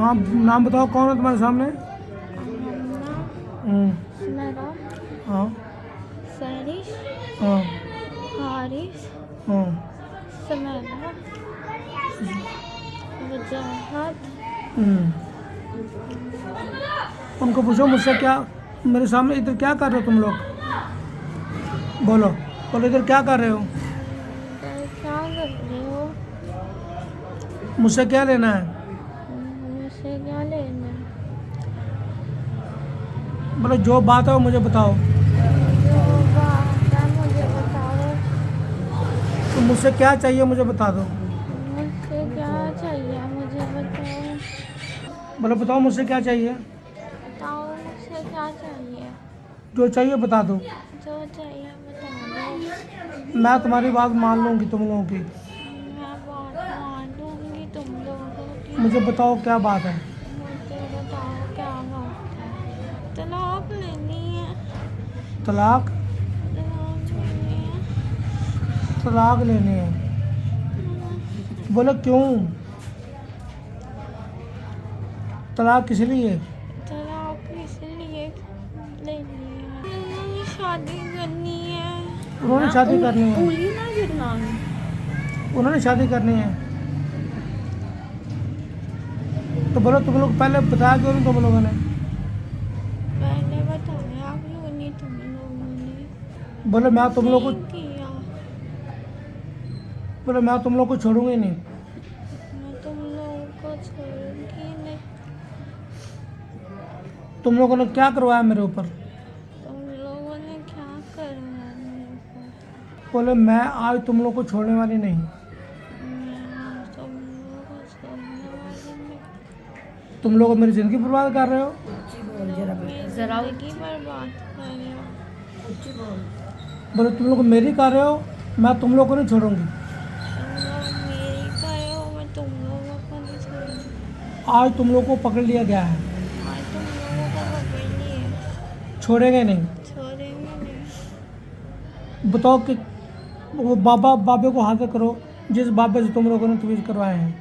हाँ नाम बताओ, कौन है तुम्हारे सामने? हम्म, सुनैरा, हाँ सैरिश, हाँ हारिस, हाँ। समैरा, वजाहत। हम्म, उनको पूछो मुझसे क्या, मेरे सामने इधर क्या कर रहे हो तुम लोग? बोलो, बोलो इधर क्या कर रहे हो? क्या कर रहे हो? मुझसे क्या लेना है? मुझसे क्या लेना है? बोलो जो बात है वो मुझे बताओ। जो बात है मुझे बताओ। तो मुझसे क्या चाहिए मुझे बता दो। मुझसे क्या चाहिए मुझे बताओ। बोलो बताओ मुझसे क्या चाहिए? बताओ मुझसे क्या चाहिए। जो चाहिए बता दो। जो चाहिए बता दो। मैं तुम्हारी बात मान लूँगी तुम लोगों की। मैं बात मान लूँगी तुम लोगों की। मुझे बताओ क्या बात है? मुझे बताओ क्या बात है। तलाक लेनी है। तलाक? तलाक लेनी है। तलाक लेनी है? बोलो क्यों? तलाक किस लिए? तलाक इसलिए लेनी है। मैंने शादी करनी है। उन्होंने शादी करनी है। उंगली ना गिरना। उन्होंने शादी करनी है। तो बोलो तुम लोग पहले बताया क्यों नहीं तुम लोगों ने? पहले बताया क्यों नहीं तुम लोगों ने? बोलो मैं तुम लोग को, नहीं किया। बोलो मैं तुम लोग को छोड़ूंगी नहीं। मैं तुम लोगों को छोड़ूंगी नहीं। तुम लोगों ने क्या करवाया मेरे ऊपर? तुम लोगों ने क्या करवाया मेरे को? बोले मैं आज तुम लोग को छोड़ने वाली नहीं। मैं तुम लोगों को छोड़ने वाली नहीं। तुम लोग मेरी ज़िंदगी बर्बाद कर रहे हो। मेरी जिंदगी बर्बाद कर रहे हो। बोले तुम लोग मेरी कर रहे हो, मैं तुम लोग को नहीं छोड़ूंगी। तुम लोग मेरी करे हो। मैं तुम लोगों को नहीं छोड़ूंगी। आज तुम लोग को पकड़ लिया गया है, आज तुम लोगों को पकड़ लिए। छोड़ेंगे नहीं। छोड़ेंगे नहीं। बताओ कि वो बाबे को हाजिर करो जिस बाबे से तुम लोगों ने तवीज़ करवाए हैं,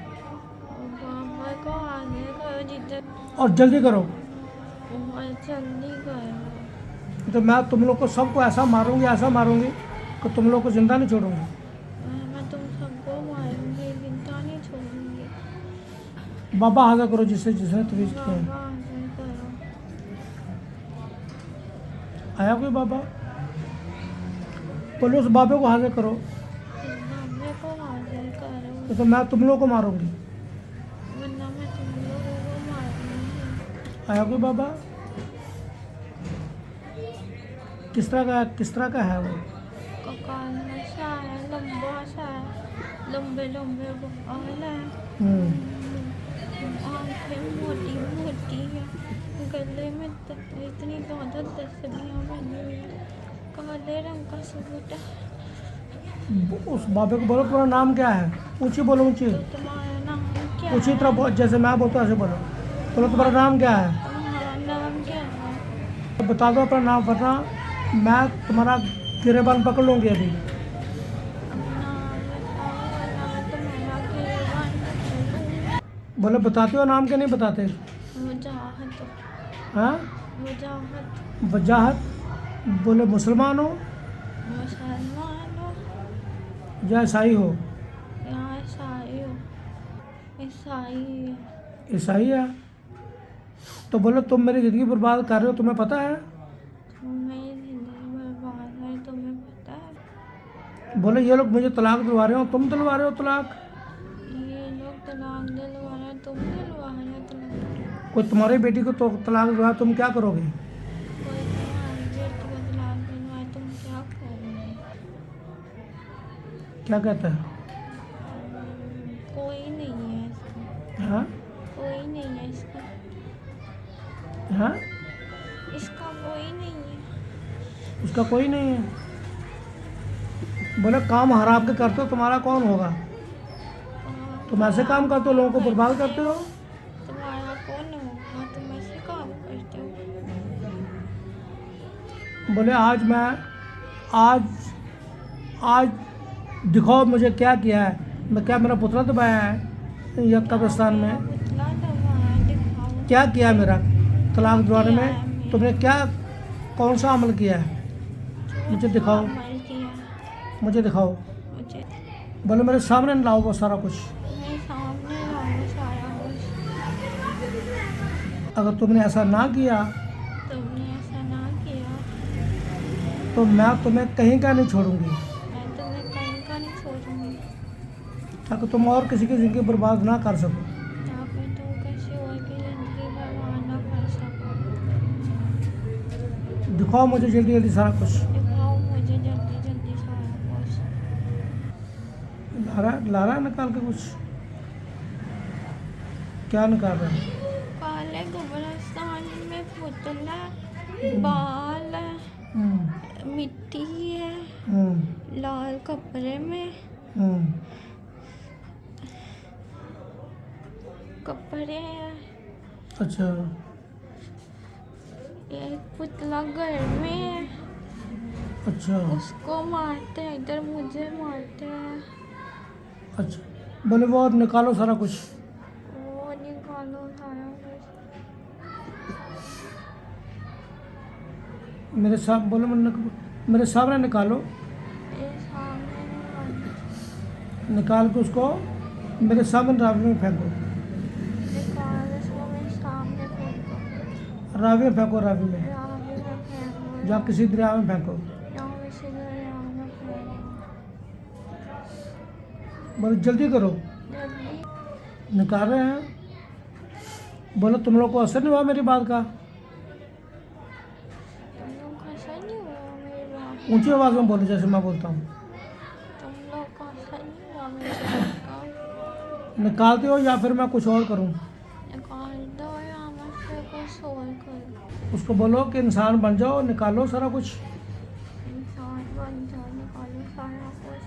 और बाबा को आगे करो जिधर। और जल्दी करो। और जल्दी करो। तो मैं तुम लोग को सबको ऐसा मारूंगी कि तुम लोग को ज़िंदा नहीं छोड़ूंगी। मैं तुम सबको मारूंगी जिंदा नहीं छोड़ूंगी। बाबा हाजिर करो जिससे जिसने तवीज़ किए हैं। बाबा आगे करो। आया कोई बाबा? बोलो उस बाबे को हाजिर करो, इस बाबे को हाजिर करो। तो मैं तुम लोग को मारूंगी। वरना मैं तुम लोगों को मारूंगी। आया कोई बाबा? किस तरह का है वो? ककाल सा है, लंबा सा है, लंबे लंबे बाल है। हम्म, आंखें मोटी मोटी है। गले में इतनी ज़्यादा तस्वीरें बनी हुई है। काले रंग का सूट है। उस बाबे को बोलो तुम्हारा नाम क्या है? ऊंची बोलो, ऊंची। तो तुम्हारा नाम क्या ऊंची तरह है? जैसे मैं बोलता हूँ ऐसे बोलो। बोलो तुम्हारा नाम क्या है? तुम्हारा नाम क्या है? तो बता दो अपना नाम, वरना मैं तुम्हारा गिरेबान पकड़ लूँगी अभी। नाम बताओ वरना मैं तुम्हारा गिरबान पकड़ूंगी। बोले बताते हो नाम क्या नहीं बताते? वजाहत। हाँ, वजाहत। वजाहत। बोले मुसलमान हो मुसलमान हो या ईसाई हो? या ईसाई हो? ईसाई है। ईसाई है। तो बोलो तुम मेरी ज़िंदगी बर्बाद कर रहे हो, तुम्हें पता है? मेरी जिंदगी बर्बाद है तुम्हें पता है? बोले ये लोग मुझे तलाक दिलवा रहे हो, तुम दिलवा रहे हो तलाक। ये लोग तलाक दिलवा रहे हैं, तुम दिलवा रहे हो तलाक। कोई तुम्हारी बेटी को तो तलाक दिलवा, तुम क्या करोगे? कोई तुम्हारी बेटी को तलाक दिलवाए तुम क्या करोगे? क्या कहता है? कोई नहीं है इसका। हाँ कोई नहीं है इसका। हाँ, इसका कोई नहीं है। उसका कोई नहीं है। बोले काम हराम के करते हो, तुम्हारा कौन होगा? तुम ऐसे काम करते हो, लोगों को बर्बाद करते हो। तुम्हारा कौन होगा? तुम ऐसे काम करते हो। बोले आज आज दिखाओ मुझे क्या किया है। मैं क्या मेरा पुतला दबाया है या कब्रिस्तान में? पुतला दबाया क्या किया मेरा तलाक दिलवाने किया है में? मैंने। तुमने क्या कौन सा अमल किया है? मुझे जो दिखाओ। अमल किया मुझे दिखाओ। मुझे बोले मेरे सामने लाओ वो सारा कुछ। मेरे सामने लाओ सारा कुछ। अगर तुमने ऐसा ना किया तुमने ऐसा ना किया तो मैं तुम्हें कहीं का नहीं छोड़ूंगी, मैं तुम्हें कहीं का नहीं छोड़ूंगी, ताकि तुम और किसी की ज़िंदगी बर्बाद ना कर सको। ताकि तुम किसी और की ज़िंदगी बर्बाद ना कर सको। दिखाओ मुझे जल्दी जल्दी सारा कुछ। दिखाओ मुझे जल्दी जल्दी सारा कुछ। ला रहा है निकाल के कुछ? क्या निकाल रहा है? काले कब्रिस्तान में पुतला, बाल, हम्म, मिट्टी है, हम्म, लाल कपड़े में हम्म, कपड़े हैं, अच्छा एक पुतला घर में है, अच्छा उसको मारते हैं, इधर मुझे मारते हैं। अच्छा। बोले वो और निकालो सारा कुछ। वो निकालो सारा कुछ। मेरे साथ बोलो मेरे सामने निकालो। ये सामने निकालो। निकाल के उसको मेरे सामने रावी में फेंको। निकाल इसको मेरे सामने फेंको। रावी में फेंको, रावी में रावी में फेंको। या किसी दरिया में फेंको। या किसी दरिया में फेंको। बोलो जल्दी करो। जल्दी। निकाल रहे हैं। बोलो तुम लोग को असर नहीं हुआ मेरी बात का? तुम लोग का असर नहीं हुआ मेरी बात? ऊंची आवाज़ में बोलो जैसे मैं बोलता हूँ। तुम लोग का असर नहीं हुआ मेरी बात का? निकालते हो या फिर मैं कुछ और करूँ? निकाल दो या मैं फिर कुछ और करूँ। उसको बोलो कि इंसान बन जाओ, निकालो सारा कुछ, इंसान बन जाओ, निकालो सारा कुछ,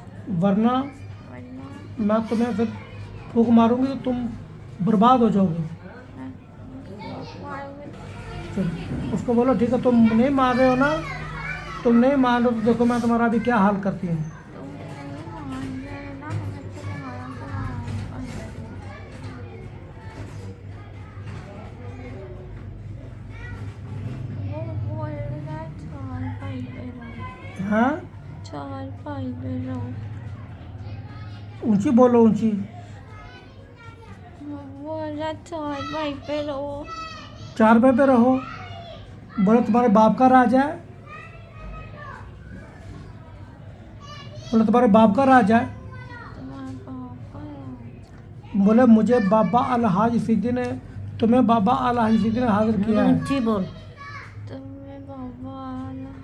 वरना वरना मैं तुम्हें फिर फूंक मारूंगी तो तुम बर्बाद हो जाओगे। मैं मारूंगी। फिर उसको बोलो ठीक है, तुम नहीं मान रहे हो ना, तुम नहीं मान रहे हो तो देखो मैं तुम्हारा अभी क्या हाल करती हूँ। तुम नहीं मान रहे हो ना, मैं तुम्हारा क्या हाल करूँ। वो बोल रहा है चार भाई पे रहो, हाँ चार भाई पे रहो। ऊंची बोलो, ऊंची। वो बोल रहा है चार भाई पे रहो। 4 रुपये पे रहो। बोलो तुम्हारे बाप का राज है। बोले तुम्हारे बाप का राज है। तुम्हारे पापा है। बोले मुझे बाबा अल हाज फीदी ने, तुम्हें बाबा अल हाज फीदी ने हाजिर किया है। ऊंची बोल। तुम्हें बाबा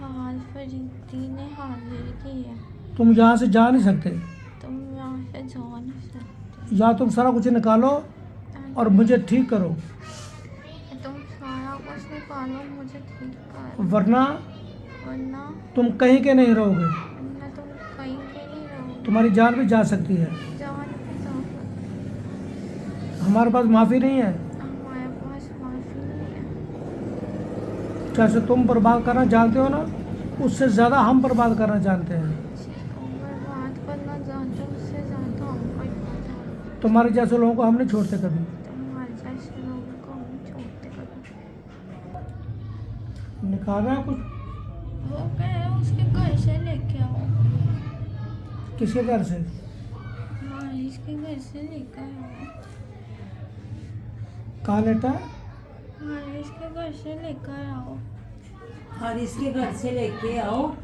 हाल फरीदी ने हाजिर किया। तुम यहाँ से जा नहीं सकते। तुम यहाँ से जा नहीं सकते। या तुम सारा कुछ निकालो और मुझे ठीक करो, तुम सारा कुछ निकालो, मुझे ठीक करो, वरना वरना तुम कहीं के नहीं रहोगे। वरना तुम कहीं के नहीं रहोगे। तुम्हारी जान भी जा सकती है। जान भी जा सकते। हमारे पास माफ़ी नहीं है। हमारे पास माफी नहीं है। जैसे तुम बर्बाद करना जानते हो ना, उससे ज़्यादा हम बर्बाद करना जानते हैं। तुम बर्बाद करना जानते हो, उससे ज़्यादा हम करना जानते हैं। तुम्हारे जैसे लोगों को हम नहीं छोड़ते कभी। तुम्हारे जैसे लोगों को हम नहीं छोड़ते कभी। निकाल रहे हैं कुछ? वो कह रहे हैं उसके घर से लेके आओ। किसके घर से? हारिस के घर से लेकर आओ। कहाँ लेटा? हारिस के घर से लेकर आओ। और इसके घर से लेके आओ।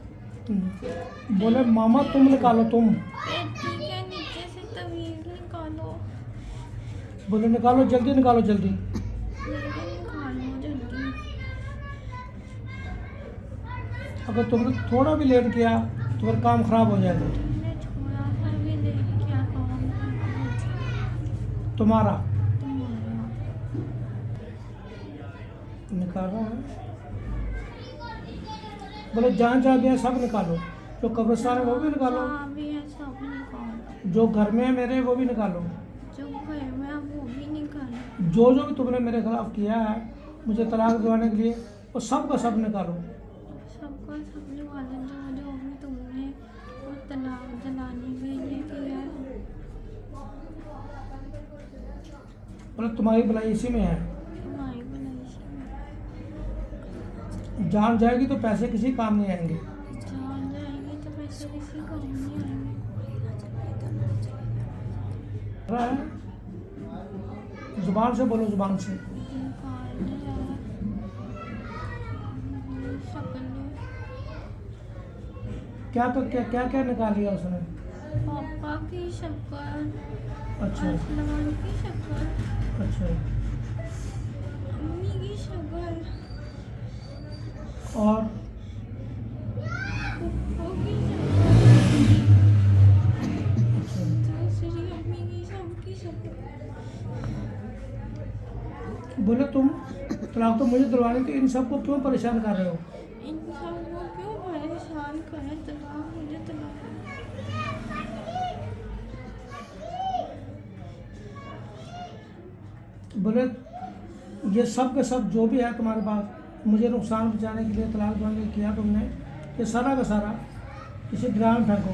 बोले मामा तुम निकालो, तुम। पेटी के नीचे से तवीज़ निकालो। बोले निकालो जल्दी, निकालो जल्दी। जल्दी निकालो जल्दी। अगर तुमने थोड़ा भी लेट किया तो फिर काम खराब हो जाएगा तुमने थोड़ा सा भी लेट किया काम तुम्हारा। तुम्हारा। निकाल रहा है। बोले जहाँ जहाँ भी है सब निकालो, जो कब्रिस्तान है वो भी निकालो, जहाँ भी है सब निकालो। जो घर में है मेरे वो भी निकालो, जो घर में है वो भी निकालो। जो जो भी तुमने मेरे खिलाफ किया है मुझे तलाक दिलाने के लिए, वो सब का सब निकालो। सबका सब निकालो, जो जो भी तुमने वो तलाक दिलाने के लिए किया है। बोले तुम्हारी भलाई इसी में है। तुम्हारी जान जाएगी तो पैसे किसी काम नहीं आएंगे। जान जाएगी तो पैसे किसी काम नहीं आएंगे। रहा है, जुबान से बोलो, जुबान से। निकाल रहा है शक्ल क्या तो क्या क्या क्या निकाल लिया उसने? पापा की शक्ल, अच्छा असलमान की शक्ल, अच्छा। अम्मी की शक्ल, और पप्पू की शक्ल, अच्छा। दूसरी अम्मी की सबकी शक्ल। बोले तुम तलाक तो मुझे दिलवानी थी, इन सबको क्यों परेशान कर रहे हो? इन सबको क्यों परेशान करे? तलाक मुझे तलाक। बोले ये सब के सब जो भी है तुम्हारे पास मुझे नुकसान पहुंचाने के लिए तलाक देने के लिए किया तुमने, ये सारा का सारा किसी ड्राम में फेंको,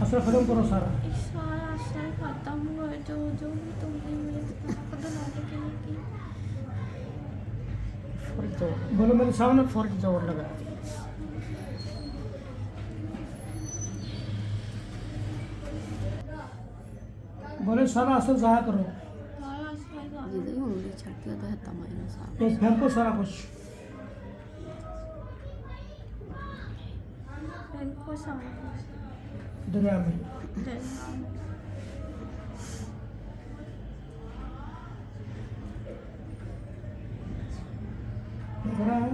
असर खत्म करो सारा। इस सारा असर खत्म हुआ जो जो भी तुमने मेरे तलाक दिलाने के लिए की। बोलो मेरे सामने। फुल जोर लगा दिया। बोले सारा असर ज़ाया करो, सारा असर खत्म। ਜਿਹਦੇ ਉਂਗਲੀ ਛੱਡਦੀ ਉਹਦਾ ਹੱਥਾਂ ਮਾਰਨਾ ਸਾਹ तो फेंको सारा कुछ। इनको सारा कुछ दरिया में। दरिया में। देख रहा है,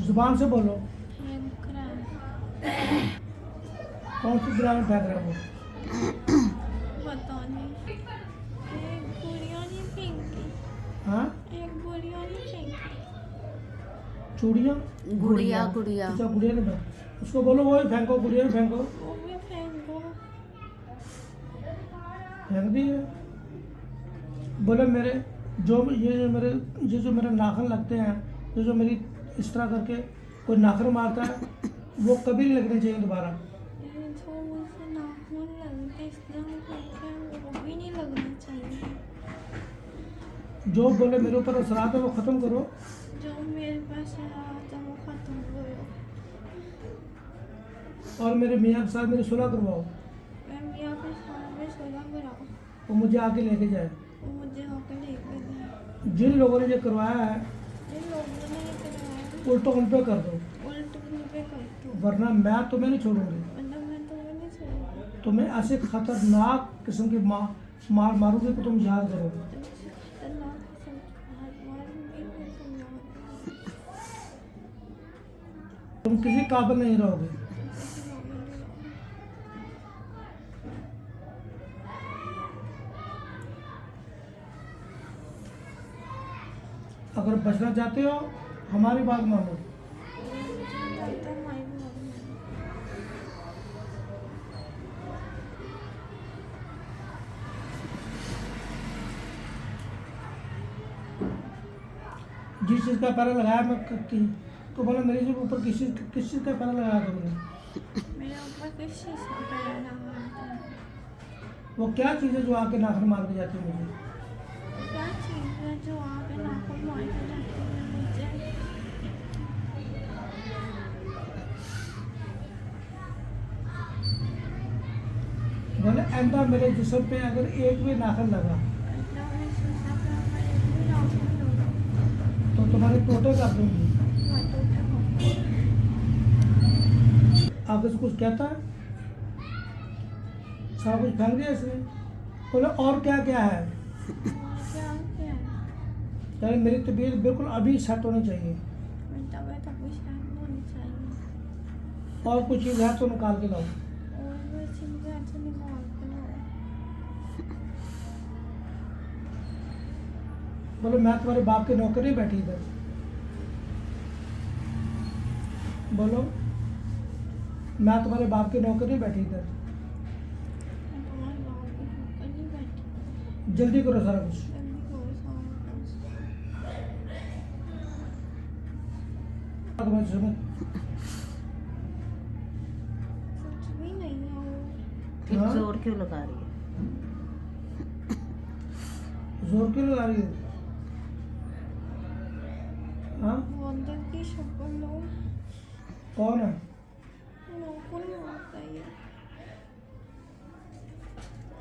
जुबान से बोलो, फेंक रहा है। कौन सी दरिया में फेंक रहे हो? पता नहीं। एक गुड़िया नहीं फेंकी, हाँ, एक गुड़िया नहीं फेंकी। चूड़ियाँ। गुड़िया गुड़िया अच्छा गुड़िया ने फेंक, उसको बोलो वही फेंको, गुड़िया में फेंको। वो भी फेंको। फेंक दी है। बोले मेरे ये जो मेरे नाखून लगते हैं, ये जो मेरी इस तरह करके कोई नाखून मारता है, वो कभी नहीं लगने चाहिए दोबारा। ये जो मुझे नाखून लगते इस तरह करके वो भी नहीं लगना चाहिए। जो बोले मेरे ऊपर असरात है वो ख़त्म करो, जो मेरे पास आया था वो खत्म करो। और मेरे मियाँ के साथ मेरी सुलह करवाओ, मैं मियाँ के सामने सुलह कराऊँ, वो मुझे आके लेके जाए। वो मुझे आकर लेके जाए। जिन लोगों ने ये करवाया है जिन लोगों ने ये करवाया उल्टा उन पे कर दो, उल्ट उन पे कर दो, वरना मैं तुम्हें नहीं छोड़ूंगी। वरना मैं तुम्हें नहीं छोड़ूंगी। तुम्हें ऐसे खतरनाक किस्म की मार मारूंगी कि तुम याद करो। तुमसे खतरनाक किस्म की मारूंगी मैं, तुम याद रखो। तुम किसी काबिल नहीं रहोगे। किसी काबिल नहीं रहोगे। अगर बचना चाहते हो हमारी बात मानो। मुझे लगता है माई भी मारूंगी। जिस चीज़ का पैरा लगाया मैं तो बोला मेरे जो ऊपर किस चीज़ का पैरा लगाया तुमने? मेरे ऊपर किस चीज़ का पैर लगा है? वो क्या चीज़ है जो आके नाखून मार के जाती है मुझे? क्या चीज़ है जो आगे नाखून मार के जाती है मुझे? बोले आइंदा मेरे जिस्म पे अगर एक भी नाखून लगा अल्लाह ने सोचा कि हमारे भी नाखून लगा तो तुम्हारे टोटे कर दूंगी। मैं टूटा हूँ। आगे से कुछ कहता है, सब कुछ फेंक दिया इसने। बोले और क्या क्या है? क्या क्या है? यानी मेरी तबीयत बिल्कुल अभी सेट होनी चाहिए, मेरी तबीयत अभी शांत होनी चाहिए। और कुछ चीज़ है तो निकाल के लाओ। और वो चीज़ें अच्छा निकाल के लाओ। बोले मैं तुम्हारे बाप के नौकर नहीं बैठी इधर। बोलो मैं तुम्हारे बाप के नौकर नहीं बैठी इधर। मैं तुम्हारे बाप की नौकर नहीं बैठी। जल्दी करो सारा कुछ। जल्दी करो सारा कुछ। तुम्हारे जिस्म में कुछ भी नहीं है वो। फिर हाँ? जोर क्यों लगा रही है? जोर क्यों लगा रही है? हाँ बंदे की शक्ल लो कौन है? नौकर होता है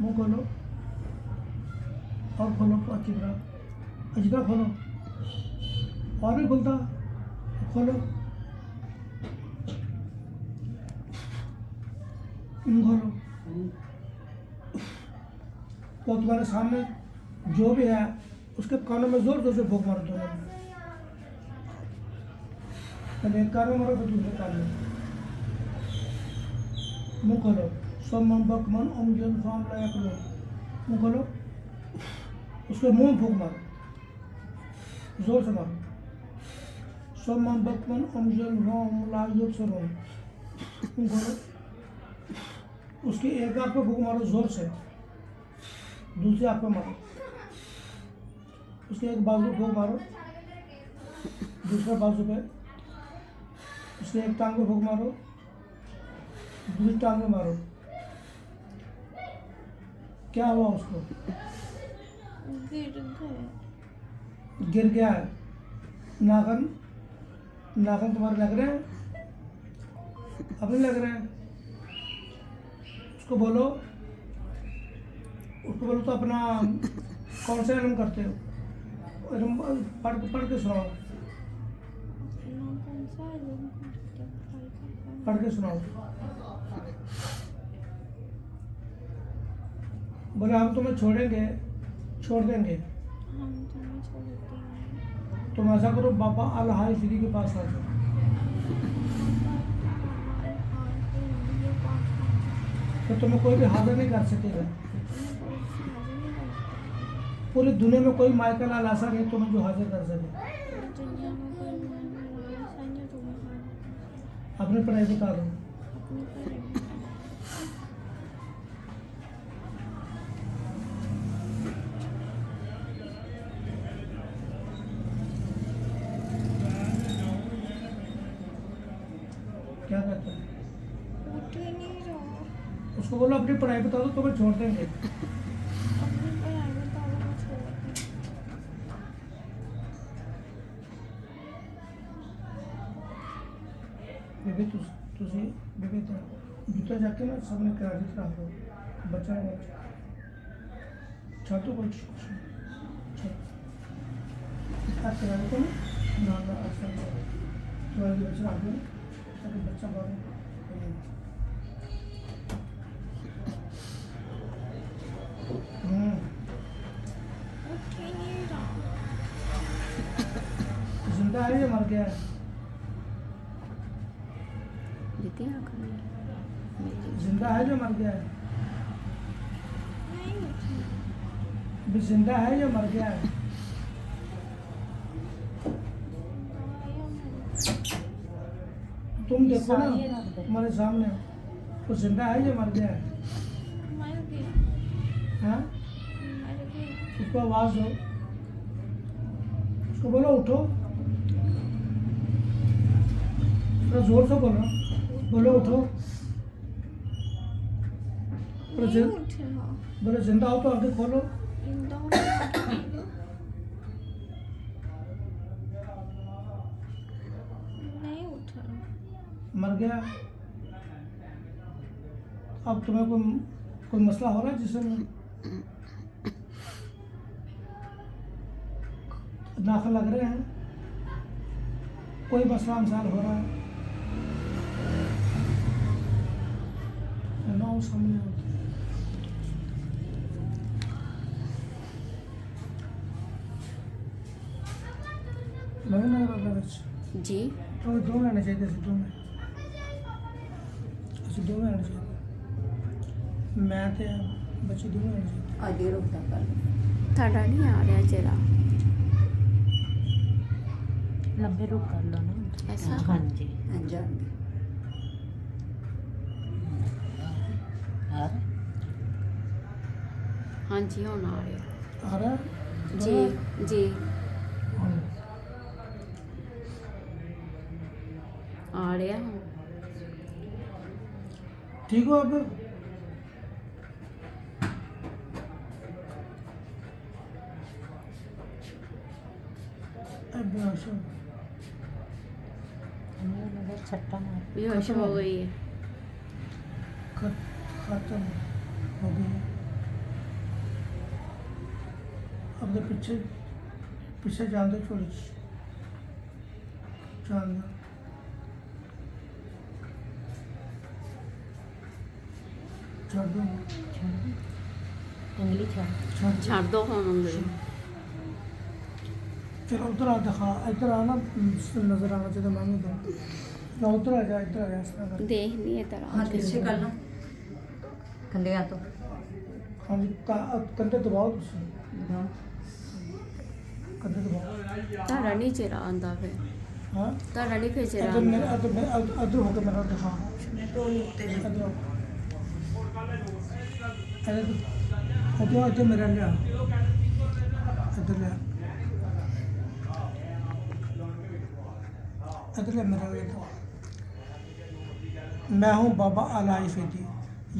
मुँह खोलो और खोलो अच्छी तरह खोलो और भी खुलता खोलो मुँह खोलो वो तुम्हारे सामने जो भी है उसके कानों में जोर जोर से फूंक मारो दोनों में पहले एक कान में मारो फिर दूसरे कान में मुँह खोलो सम्मन बकमन अमजन फाम लायक लो मुँह खोलो उसके मुँह में फूंक मारो जोर से मारो सम्मन बकमन अमजन फाम लायक से रो मुँह खोलो उसके एक आँख पे फूंक मारो जोर से दूसरी आँख पे मारो उसके एक बाजू फूंक मारो दूसरे बाजू पे उसके एक टांग पे फूंक मारो दूसरी टांग में मारो क्या हुआ उसको गिर गया है नाखन तुम्हारे लग रहे हैं अब नहीं लग रहे हैं उसको बोलो तो अपना कौन सा इल्म करते हो पढ़ के सुनाओ पढ़ के सुनाओ बोले हम तुम्हें छोड़ देंगे हम तुम्हें छोड़ देंगे तुम ऐसा करो बाबा अल हाफिजी के पास आ जाओ तो तुम्हें कोई भी हाजिर नहीं कर सकेगा पूरी दुनिया में कोई माइकल अल ऐसा नहीं तुम्हें जो हाजिर कर सके दुनिया में कोई ऐसा नहीं तुम्हें अपनी पढ़ाई बता दो अपनी पढ़ाई क्या कहते हैं उठ ही नहीं रहा उसको बोलो अपनी पढ़ाई बता दो तुम्हें छोड़ देंगे अपनी पढ़ाई बता दो मैं छोड़ दूँ बेबी तुझे बेबी तो जूता जाके ना सबने करारी करा दो बच्चा है छातों को करारी को ना ऐसा तुम्हारे बच्चा आ गया ताकि बच्चा बाहर उठ ही नहीं रहा जिंदा है या मर गया है जितनी आँख में मेरी जिंदा है या मर गया है नहीं उठी अभी जिंदा है या मर गया है तुम देखो ना तुम्हारे सामने वो जिंदा है या मर गया है मर गया हाँ मर गया उसको आवाज दो उसको बोलो उठो थोड़ा जोर से बोलो उठो नहीं उठ रहा बोले जिंदा हो तो आगे खोलो जिंदा हूँ मैं आगे खोलो। नहीं उठ रहा मर गया अब तुम्हें कोई मसला हो रहा है जिससे नाखन लग रहे हैं कोई मसला इंसान हो रहा है ना वो सामने होती है। लगे ना लगे जी तो दो में आने चाहिए ऐसे दो में ऐसे दो में आने चाहिए मैं तो बच्चे दोनों होने चाहिए। ਅੱਜ ਹੀ ਰੁਕਦਾ ਕਰ ਤੁਹਾਡਾ ਨਹੀਂ ਆ ਰਿਹਾ ਚਿਹਰਾ लंबे रुक कर लो ना ऐसा? हाँ जी ਜਾਂਦੀ और ਹਾਂਜੀ ਹੁਣ ਆ ਰਿਹਾ आ रहा है ਜੀ ਜੀ हाँ। ਆ ਰਿਹਾ ਹੁਣ ठीक हो अब अब बेहोश हो। नजर छट्टा मार ਬੇਹੋਸ਼ ਹੋ ਗਈ ਹੈ खत्म हो गई है। अब तो पीछे पीछे जान दो छोड़ी जान दो छोड़ दो छोड़ दो। उंगली छोड़ छोड़ दो। ਛੱਡ ਦੋ ਹੁਣ ਉਂਗਲੀ चलो उधर आ दिखा इधर आना नजर आना चाहिए मैं नहीं दूँ ना उधर आ जा इधर आ जा इस तरह कर। ਦੇਖ ਨਹੀਂ ਤਰ੍ਹਾਂ हाथ पीछे कर लो कंधे तो हाँ जी कंधे दबाओ तुम कंधे दबाओ ਤੁਹਾਡਾ ਨਹੀਂ ਚਿਹਰਾ ਆਉਂਦਾ ਫਿਰ हाँ ਤੁਹਾਡਾ ਨਹੀਂ ਫਿਰ ਚਿਹਰਾ अदर मेरे ਆਉਂਦਾ अदर होकर मेरा दिखा अदर अदर मेरा लिया अदर लिया अदर लिया मेरा लिया मैं हूँ बाबा अलाई फैदी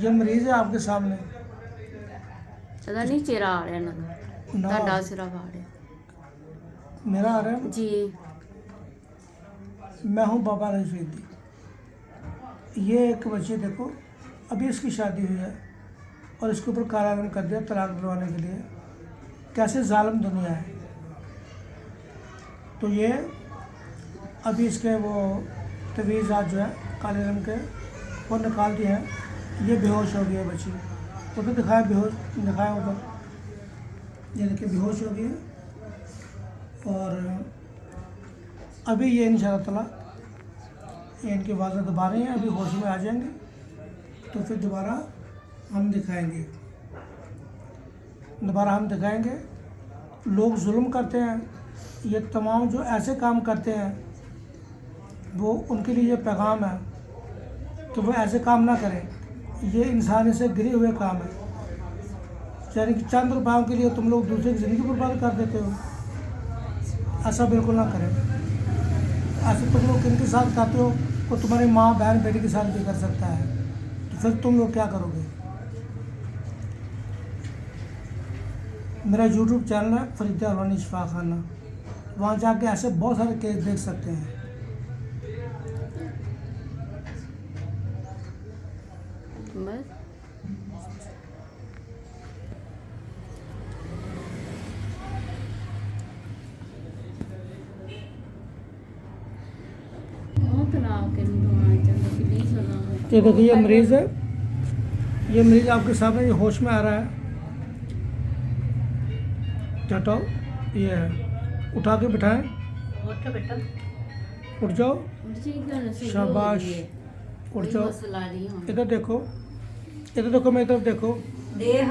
ये मरीज़ है आपके सामने ਇਹਦਾ ਨਹੀਂ ਚਿਹਰਾ ਆ ਰਿਹਾ ਨਾ ना ਤੁਹਾਡਾ ਸਿਰਫ ਆ ਰਿਹਾ मेरा आ रहा है ਜੀ मैं हूँ बाबा अलाई फैदी ये एक बच्चे देखो अभी इसकी शादी हुई है और इसके ऊपर कारावास कर दिया तलाक दिलवाने के लिए कैसे जालिम दुनिया है तो ये अभी इसके वो तवीज़ात जो है काले रंग के वो निकाल दिए हैं ये बेहोश हो गई है बच्ची उधर दिखाया बेहोश दिखाया उधर ये देखिए बेहोश हो गई है और अभी ये इंशाअल्लाह ताला ये इनकी आवाज़ें दबा रही हैं अभी होश में आ जाएंगे तो फिर दोबारा हम दिखाएंगे दोबारा हम दिखाएंगे लोग जुल्म करते हैं ये तमाम जो ऐसे काम करते हैं वो उनके लिए ये पैगाम है कि वो ऐसे काम ना करें ये इंसानी से गिरे हुए काम है यानी कि चंद रुपयों के लिए तुम लोग दूसरे की ज़िंदगी बर्बाद कर देते हो ऐसा बिल्कुल ना करें ऐसे तुम लोग किनके साथ करते हो वो तुम्हारी माँ बहन बेटी के साथ भी कर सकता है तो फिर तुम लोग क्या करोगे मेरा यूट्यूब चैनल है फरीदा अलवानी शिफा खाना वहाँ जाके ऐसे बहुत सारे केस देख सकते हैं बस बहुत तलाक के दुआ चंद कि नहीं सुना ये देखिए ये मरीज़ है ये मरीज़ आपके सामने ये होश में आ रहा है हटाओ ये है उठा के बिठाएं उठ बेटा उठ जाओ जी गन से शाबाश उठ जाओ मसला नहीं हो इधर देखो मेरी तरफ देखो देह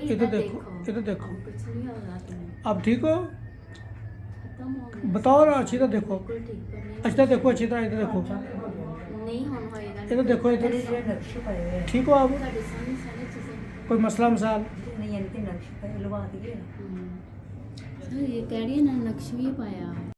इधर देखो इधर देखो कुछ नहीं हो रहा तुम्हें आप ठीक हो खत्म हो गया बताओ ना अच्छी तरह देखो बिल्कुल ठीक पर नहीं अच्छी तरह देखो अच्छी तरह इधर देखो नहीं होएगा इधर देखो इधर ਜਿਹੜੇ ਨਕਸ਼ ਪਏ ਹੋਏ ਆ, ठीक हो आप ਤੁਹਾਡੇ ਸਾਹਮਣੇ ਸਾਰੀ ਚੀਜ਼ਾਂ कोई मसला मिसाल ਨਹੀਂ ਇਹਨਾਂ ਦੇ ਨਕਸ਼ ਪਏ ਲਵਾ ਦਈਏ ਸਰ ਇਹ ਕਹਿ ਰਹੀ ਹੈ ਨਾ ਨਕਸ਼ ਵੀ ਪਾਇਆ ਹੈ